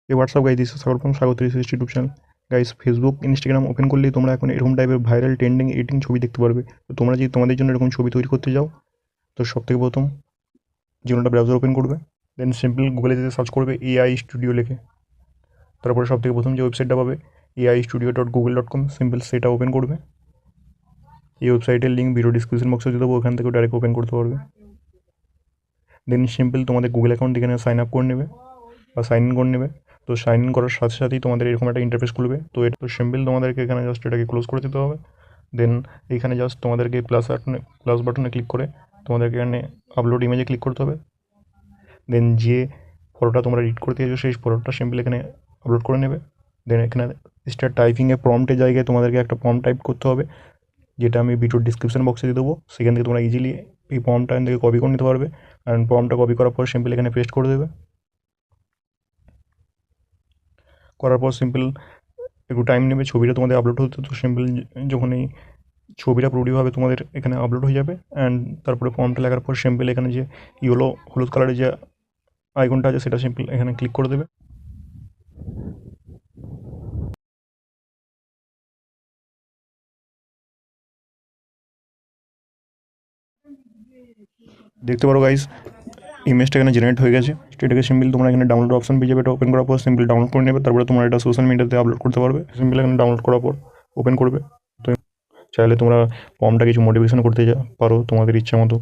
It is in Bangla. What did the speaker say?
এই হোয়াটসঅ্যাপ গাইজ দিস স্বাগতম YouTube channel. Guys Facebook Instagram open করলেই তোমরা এখন এরকম টাইপের ভাইরাল ট্রেন্ডিং এডিটিং ছবি দেখতে পারবে। তো তোমরা যদি তোমাদের জন্য এরকম ছবি তৈরি করতে যাও, তো সব থেকে প্রথম যে কোনো একটা ব্রাউজার ওপেন করবে, দেন সিম্পল গুগলে যেতে সার্চ করবে এআই স্টুডিও লিখে। তারপরে সব থেকে প্রথম যে ওয়েবসাইটটা পাবে ai studio.google.com, সিম্পল সেটা ওপেন করবে। এই ওয়েবসাইটের লিঙ্ক ভিডিও ডিসক্রিপশন বক্সে দিয়ে দেবো, ওখান থেকে ডাইরেক্ট ওপেন করতে পারবে। দেন সিম্পল তোমাদের গুগল অ্যাকাউন্ট এখানে সাইন আপ করে নেবে বা সাইন ইন করে নেবে। তো সাইন ইন করার সাথে সাথেই তোমাদের এরকম একটা ইন্টারফেস খুলবে। তো এটা তো সিম্পল তোমাদেরকে এখানে জাস্ট এটাকে ক্লোজ করে দিতে হবে। দেন এইখানে জাস্ট তোমাদেরকে প্লাস বাটনে ক্লিক করে তোমাদেরকে এখানে আপলোড ইমেজে ক্লিক করতে হবে। দেন যে ফটোটা তোমরা এডিট করতে চাইছো সেই ফটোটা সিম্পল এখানে আপলোড করে নেবে। দেন এখানে স্টার্ট টাইপিংয়ে প্রম্পটের জায়গায় তোমাদেরকে একটা প্রম্পট টাইপ করতে হবে, যেটা আমি ভিডিওর ডিসক্রিপশন বক্সে দিয়ে দেবো। সেখান থেকে তোমরা ইজিলি এই প্রম্পটটা এখান থেকে কপি করে নিতে পারবে। কারণ প্রম্পটটা কপি করার পর সিম্পল এখানে পেস্ট করে দেবে। করার পর সিম্পল একটু টাইম নেবে ছবিটা তোমাদের আপলোড হতে। তো সিম্পল যখন এই ছবিটা পুরোপুরিভাবে তোমাদের এখানে আপলোড হয়ে যাবে, অ্যান্ড তারপরে ফর্মটা লেখার পর সিম্পল এখানে যে হলুদ কালারের যে আইকনটা আছে সেটা সিম্পল এখানে ক্লিক করে দেবে। দেখতে পারো গাইস, ইমেজটা এখানে জেনারেট হয়ে গেছে। এটাকে সিম্পল তোমরা এখানে ডাউনলোড অপশন পেয়ে যাবে। এটা ওপেন করার পর সিম্পল ডাউনলোড করে নেবে। তারপরে তোমরা এটা সোশ্যাল মিডিয়াতে আপলোড করতে পারবে। সিম্পল এখানে ডাউনলোড করার পর ওপেন করবে। তো চাইলে তোমরা ফর্মটা কিছু মোটিভেশন করতে পারো তোমাদের ইচ্ছা মতো।